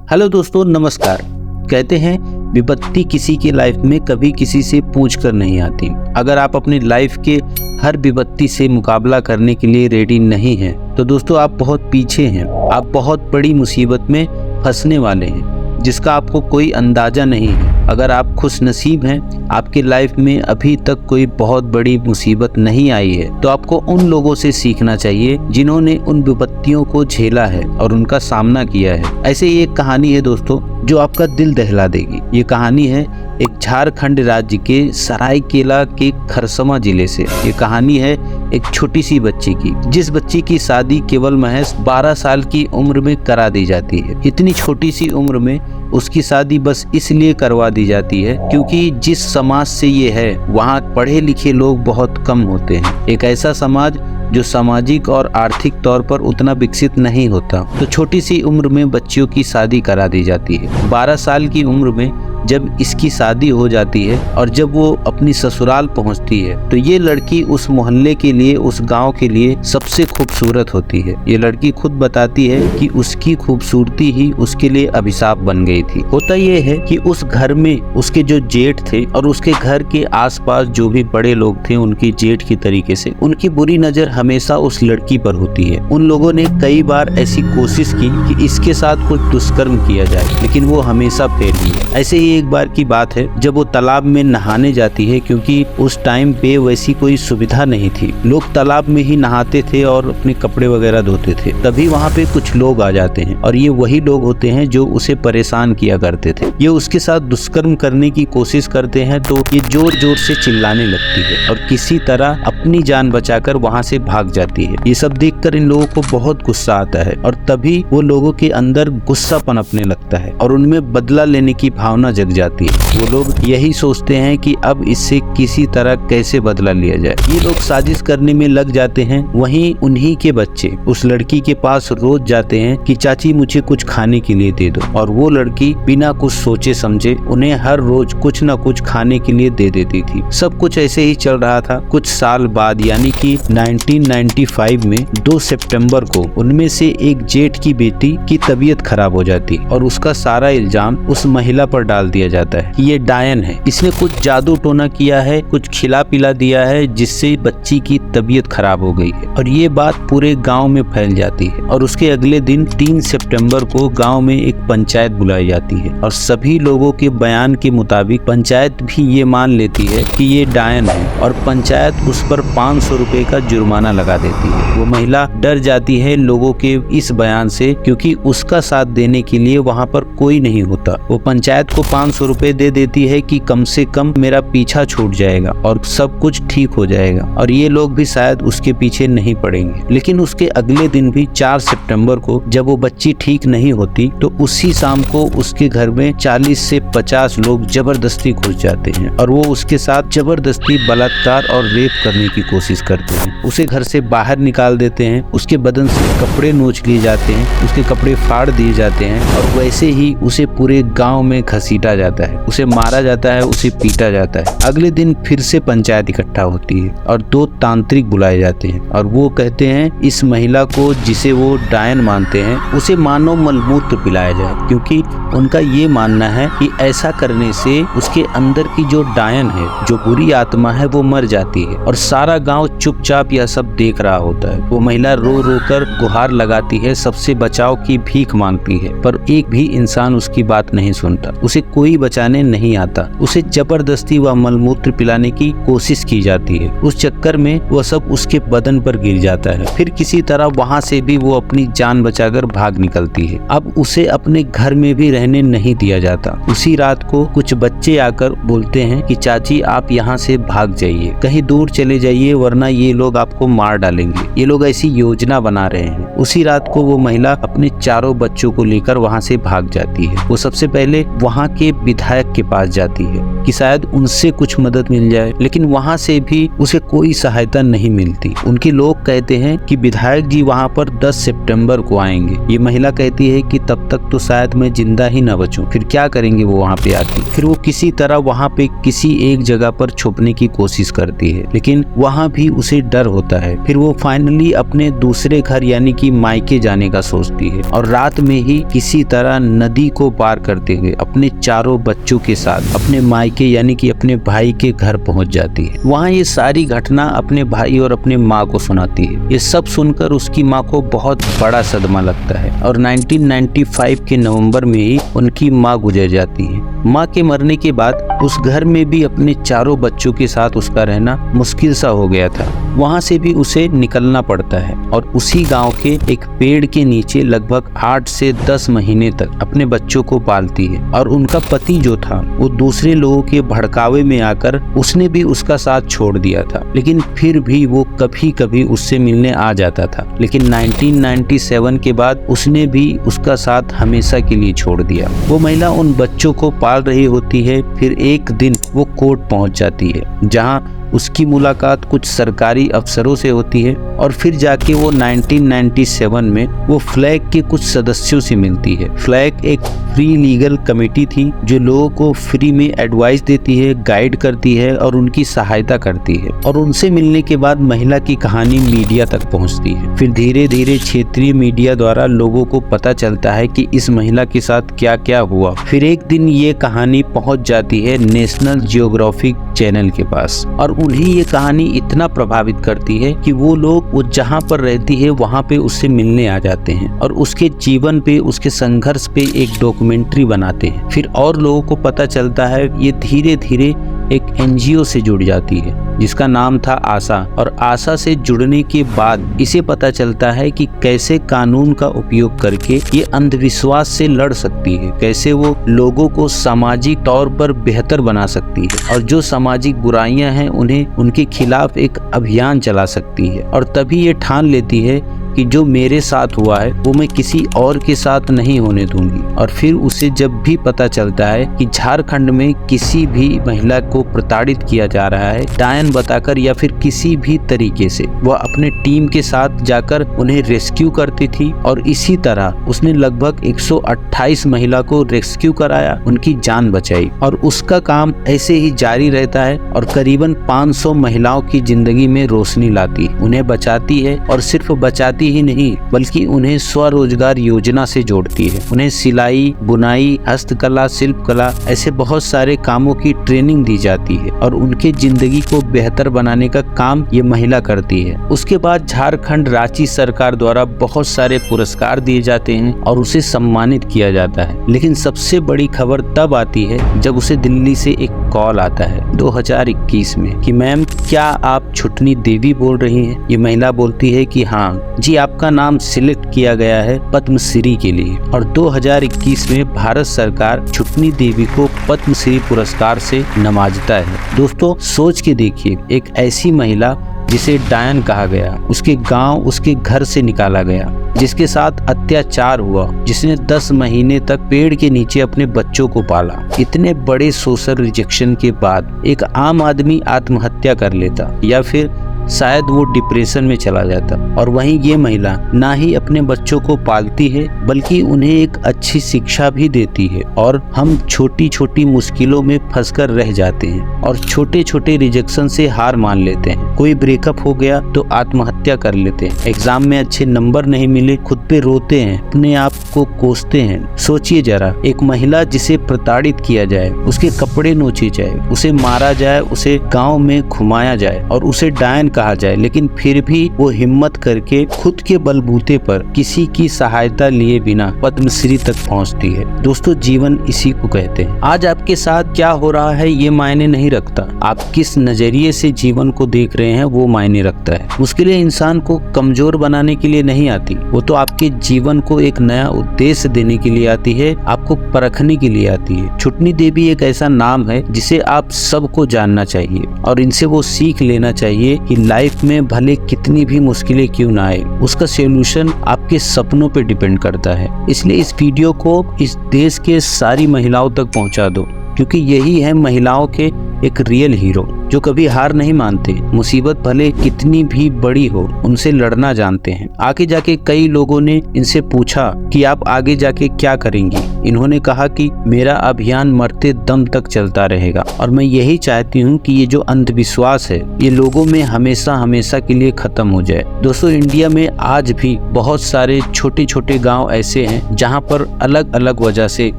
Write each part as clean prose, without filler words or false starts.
Hello दोस्तों, नमस्कार। कहते हैं विपत्ति किसी की लाइफ में कभी किसी से पूछ कर नहीं आती। अगर आप अपनी लाइफ के हर विपत्ति से मुकाबला करने के लिए रेडी नहीं हैं तो दोस्तों आप बहुत पीछे हैं। आप बहुत बड़ी मुसीबत में फंसने वाले हैं जिसका आपको कोई अंदाजा नहीं है। अगर आप खुश नसीब हैं, आपकी लाइफ में अभी तक कोई बहुत बड़ी मुसीबत नहीं आई है, तो आपको उन लोगों से सीखना चाहिए जिन्होंने उन विपत्तियों को झेला है और उनका सामना किया है। ऐसे ही एक कहानी है दोस्तों जो आपका दिल दहला देगी। ये कहानी है एक झारखंड राज्य के सरायकेला के खरसवां जिले से। ये कहानी है एक छोटी सी बच्ची की, जिस बच्ची की शादी केवल महज 12 साल की उम्र में करा दी जाती है। इतनी छोटी सी उम्र में उसकी शादी बस इसलिए करवा दी जाती है क्योंकि जिस समाज से ये है वहाँ पढ़े लिखे लोग बहुत कम होते हैं। एक ऐसा समाज जो सामाजिक और आर्थिक तौर पर उतना विकसित नहीं होता, तो छोटी सी उम्र में बच्चियों की शादी करा दी जाती है। 12 साल की उम्र में जब इसकी शादी हो जाती है और जब वो अपनी ससुराल पहुंचती है तो ये लड़की उस मोहल्ले के लिए, उस गांव के लिए सबसे खूबसूरत होती है। ये लड़की खुद बताती है कि उसकी खूबसूरती ही उसके लिए अभिशाप बन गई थी। होता ये है कि उस घर में उसके जो जेठ थे और उसके घर के आसपास जो भी बड़े लोग थे, उनकी जेठ की तरीके से उनकी बुरी नजर हमेशा उस लड़की पर होती है। उन लोगों ने कई बार ऐसी कोशिश की कि इसके साथ कुछ दुष्कर्म किया जाए, लेकिन वो हमेशा फेल हुई। ऐसे ही एक बार की बात है जब वो तालाब में नहाने जाती है, क्योंकि उस टाइम पे वैसी कोई सुविधा नहीं थी। लोग तालाब में ही नहाते थे और अपने कपड़े वगैरह धोते थे। तभी वहाँ पे कुछ लोग आ जाते हैं और ये वही लोग होते हैं जो उसे परेशान किया करते थे। ये उसके साथ दुष्कर्म करने की कोशिश करते हैं तो ये जोर जोर से चिल्लाने लगती है और किसी तरह अपनी जान बचाकर वहाँ से भाग जाती है। ये सब देखकर इन लोगों को बहुत गुस्सा आता है और तभी वो लोगों के अंदर गुस्सा पनपने लगता है और उनमें बदला लेने की भावना जग जाती है। वो लोग यही सोचते हैं कि अब इससे किसी तरह कैसे बदला लिया जाए। ये लोग साजिश करने में लग जाते हैं। वहीं उन्हीं के बच्चे उस लड़की के पास रोज जाते हैं कि चाची मुझे कुछ खाने के लिए दे दो, और वो लड़की बिना कुछ सोचे समझे उन्हें हर रोज कुछ न कुछ खाने के लिए दे देती थी। सब कुछ ऐसे ही चल रहा था। कुछ साल बाद यानी कि 1995 में 2 सितंबर को उनमें से एक जेठ की बेटी की तबीयत खराब हो जाती और उसका सारा इल्जाम उस महिला पर डाल दिया जाता है कि ये डायन है, इसने कुछ जादू टोना किया है, कुछ खिला पिला दिया है जिससे बच्ची की तबीयत खराब हो गई है। और ये बात पूरे गांव में फैल जाती है और उसके अगले दिन 3 सितंबर को गांव में एक पंचायत बुलाई जाती है और सभी लोगों के बयान के मुताबिक पंचायत भी ये मान लेती है कि ये डायन है और पंचायत उस पर 500 रुपए का जुर्माना लगा देती है। वो महिला डर जाती है लोगों के इस बयान से, क्योंकि उसका साथ देने के लिए वहाँ पर कोई नहीं होता। वो पंचायत को 500 रुपए दे देती है कि कम से कम मेरा पीछा छूट जाएगा और सब कुछ ठीक हो जाएगा, और ये लोग भी शायद उसके पीछे नहीं पड़ेंगे। लेकिन उसके अगले दिन भी 4 सितंबर को जब वो बच्ची ठीक नहीं होती तो उसी शाम को उसके घर में 40 से 50 लोग जबरदस्ती घुस जाते हैं और वो उसके साथ जबरदस्ती बलात्कार और रेप करने की कोशिश करते हैं। उसे घर से बाहर निकाल देते हैं, उसके बदन से कपड़े नोच लिए जाते हैं, उसके कपड़े फाड़ दिए जाते हैं और वैसे ही उसे पूरे गाँव में घसीटा जाता है, उसे मारा जाता है, उसे पीटा जाता है। अगले दिन फिर से पंचायत इकट्ठा होती है और 2 तांत्रिक बुलाए जाते हैं और वो कहते हैं इस महिला को, जिसे वो डायन मानते हैं, उसे मानव मलमूत्र पिलाया जाए, क्योंकि उनका ये मानना है कि ऐसा करने से उसके अंदर की जो डायन है, जो बुरी आत्मा है, वो मर जाती है। और सारा गांव चुपचाप यह सब देख रहा होता है। वो महिला रो रो कर गुहार लगाती है, सबसे बचाव की भीख मांगती है, पर एक भी इंसान उसकी बात नहीं सुनता। उसे कोई बचाने नहीं आता। उसे जबरदस्ती व मलमूत्र पिलाने की कोशिश की जाती है। उस चक्कर में वह सब उसके बदन पर गिर जाता है। फिर किसी तरह वहाँ से भी वो अपनी जान बचाकर भाग निकलती है। अब उसे अपने घर में भी रहने नहीं दिया जाता। उसी रात को कुछ बच्चे आकर बोलते हैं कि चाची आप यहाँ से भाग जाइए, कहीं दूर चले जाइए, वरना ये लोग आपको मार डालेंगे। ये लोग ऐसी योजना बना रहे हैं। उसी रात को वो महिला अपने चारों बच्चों को लेकर वहाँ से भाग जाती है। वो सबसे पहले वहाँ के के विधायक के पास जाती है कि शायद उनसे कुछ मदद मिल जाए, लेकिन वहाँ से भी उसे कोई सहायता नहीं मिलती। उनके लोग कहते हैं कि विधायक जी वहाँ पर 10 सितंबर को आएंगे। ये महिला कहती है कि तब तक तो शायद मैं जिंदा ही न बचूं, फिर क्या करेंगे वो वहाँ पे आके। फिर वो किसी तरह वहाँ पे किसी एक जगह पर छुपने की कोशिश करती है, लेकिन वहाँ भी उसे डर होता है। फिर वो फाइनली अपने दूसरे घर यानी कि मायके जाने का सोचती है और रात में ही किसी तरह नदी को पार करते हुए अपने चारों बच्चों के साथ अपने मायके यानी कि अपने भाई के घर पहुंच जाती है। वहाँ ये सारी घटना अपने भाई और अपने माँ को सुनाती है। ये सब सुनकर उसकी माँ को बहुत बड़ा सदमा लगता है और 1995 के नवंबर में ही उनकी माँ गुजर जाती है। माँ के मरने के बाद उस घर में भी अपने चारों बच्चों के साथ उसका रहना मुश्किल सा हो गया था। वहाँ से भी उसे निकलना पड़ता है और उसी गांव के एक पेड़ के नीचे लगभग 8 से 10 महीने तक अपने बच्चों को पालती है। और उनका पति जो था वो दूसरे लोगों के भड़कावे में आकर उसने भी उसका साथ छोड़ दिया था, लेकिन फिर भी वो कभी कभी उससे मिलने आ जाता था। लेकिन 1997 के बाद उसने भी उसका साथ हमेशा के लिए छोड़ दिया। वो महिला उन बच्चों को पाल रही होती है। फिर एक दिन वो कोर्ट पहुंच जाती है जहां उसकी मुलाकात कुछ सरकारी अफसरों से होती है और फिर जाके वो 1997 में वो फ्लैग के कुछ सदस्यों से मिलती है। फ्लैग एक फ्री लीगल कमेटी थी जो लोगों को फ्री में एडवाइस देती है, गाइड करती है और उनकी सहायता करती है। और उनसे मिलने के बाद महिला की कहानी मीडिया तक पहुंचती है। फिर धीरे धीरे क्षेत्रीय मीडिया द्वारा लोगों को पता चलता है कि इस महिला के साथ क्या क्या हुआ। फिर एक दिन ये कहानी पहुंच जाती है नेशनल जियोग्राफिक चैनल के पास और उन्हें ये कहानी इतना प्रभावित करती है कि वो लोग वो जहाँ पर रहती है वहाँ पे उससे मिलने आ जाते हैं और उसके जीवन पे, उसके संघर्ष पे एक डॉक्यूमेंट्री बनाते हैं। फिर और लोगों को पता चलता है, ये धीरे धीरे एक एनजीओ से जुड़ जाती है जिसका नाम था आशा। और आशा से जुड़ने के बाद इसे पता चलता है कि कैसे कानून का उपयोग करके ये अंधविश्वास से लड़ सकती है, कैसे वो लोगों को सामाजिक तौर पर बेहतर बना सकती है और जो सामाजिक बुराइयां हैं उन्हें उनके खिलाफ एक अभियान चला सकती है। और तभी ये ठान लेती है कि जो मेरे साथ हुआ है वो मैं किसी और के साथ नहीं होने दूंगी। और फिर उसे जब भी पता चलता है कि झारखंड में किसी भी महिला को प्रताड़ित किया जा रहा है डायन बताकर या फिर किसी भी तरीके से, वह अपने टीम के साथ जाकर उन्हें रेस्क्यू करती थी। और इसी तरह उसने लगभग 128 महिला को रेस्क्यू कराया, उनकी जान बचाई और उसका काम ऐसे ही जारी रहता है और करीबन 500 महिलाओं की जिंदगी में रोशनी लाती, उन्हें बचाती है। और सिर्फ बचाती ही नहीं बल्कि उन्हें स्वरोजगार योजना से जोड़ती है। उन्हें सिलाई, बुनाई, हस्तकला, शिल्पकला ऐसे बहुत सारे कामों की ट्रेनिंग दी जाती है और उनके जिंदगी को बेहतर बनाने का काम ये महिला करती है। उसके बाद झारखंड राज्य सरकार द्वारा बहुत सारे पुरस्कार दिए जाते हैं और उसे सम्मानित किया जाता है। लेकिन सबसे बड़ी खबर तब आती है जब उसे दिल्ली से एक कॉल आता है 2021 में कि मैम क्या आप छुटनी देवी बोल रही हैं? ये महिला बोलती है कि हाँ जी, आपका नाम सिलेक्ट किया गया है पद्मश्री के लिए। और 2021 में भारत सरकार छुटनी देवी को पद्मश्री पुरस्कार से नवाजता है। दोस्तों सोच के देखिए, एक ऐसी महिला जिसे डायन कहा गया, उसके गांव, उसके घर से निकाला गया, जिसके साथ अत्याचार हुआ, जिसने 10 महीने तक पेड़ के नीचे अपने बच्चों को पाला। इतने बड़े सोशल रिजेक्शन के बाद एक आम आदमी आत्महत्या कर लेता या फिर शायद वो डिप्रेशन में चला जाता। और वहीं ये महिला ना ही अपने बच्चों को पालती है बल्कि उन्हें एक अच्छी शिक्षा भी देती है। और हम छोटी छोटी मुश्किलों में फंसकर रह जाते हैं और छोटे छोटे रिजेक्शन से हार मान लेते हैं। कोई ब्रेकअप हो गया तो आत्महत्या कर लेते हैं, एग्जाम में अच्छे नंबर नहीं मिले खुद पे रोते हैं, अपने आप को कोसते हैं। सोचिए जरा, एक महिला जिसे प्रताड़ित किया जाए, उसके कपड़े नोचे जाए, उसे मारा जाए, उसे गाँव में घुमाया जाए और उसे डायन कहा जाए, लेकिन फिर भी वो हिम्मत करके खुद के बलबूते पर किसी की सहायता लिए बिना पद्मश्री तक पहुंचती है। दोस्तों जीवन इसी को कहते हैं। आज आपके साथ क्या हो रहा है ये मायने नहीं रखता, आप किस नजरिए से जीवन को देख रहे हैं वो मायने रखता है। मुश्किलें इंसान को कमजोर बनाने के लिए नहीं आती, वो तो आपके जीवन को एक नया उद्देश्य देने के लिए आती है, आपको परखने के लिए आती है। छुटनी देवी एक ऐसा नाम है जिसे आप सबको जानना चाहिए और इनसे वो सीख लेना चाहिए कि लाइफ में भले कितनी भी मुश्किलें क्यों ना आए, उसका सॉल्यूशन आपके सपनों पे डिपेंड करता है। इसलिए इस वीडियो को इस देश के सारी महिलाओं तक पहुंचा दो, क्योंकि यही है महिलाओं के एक रियल हीरो, जो कभी हार नहीं मानते। मुसीबत भले कितनी भी बड़ी हो, उनसे लड़ना जानते हैं। आगे जाके कई लोगों ने इनसे पूछा कि आप आगे जाके क्या करेंगी। इन्होंने कहा कि मेरा अभियान मरते दम तक चलता रहेगा, और मैं यही चाहती हूँ कि ये जो अंधविश्वास है ये लोगों में हमेशा हमेशा के लिए खत्म हो जाए। दोस्तों, इंडिया में आज भी बहुत सारे छोटे छोटे गाँव ऐसे हैं जहाँ पर अलग अलग वजह से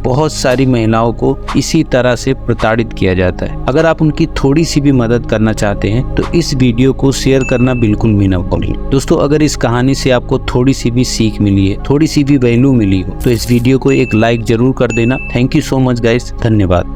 बहुत सारी महिलाओं को इसी तरह से प्रताड़ित किया जाता है। अगर आप उनकी थोड़ी सी भी मदद करना चाहते हैं तो इस वीडियो को शेयर करना बिल्कुल भी ना भूलें। दोस्तों, अगर इस कहानी से आपको थोड़ी सी भी सीख मिली है, थोड़ी सी भी वैल्यू मिली हो, तो इस वीडियो को एक लाइक जरूर कर देना। Thank you so much guys, धन्यवाद।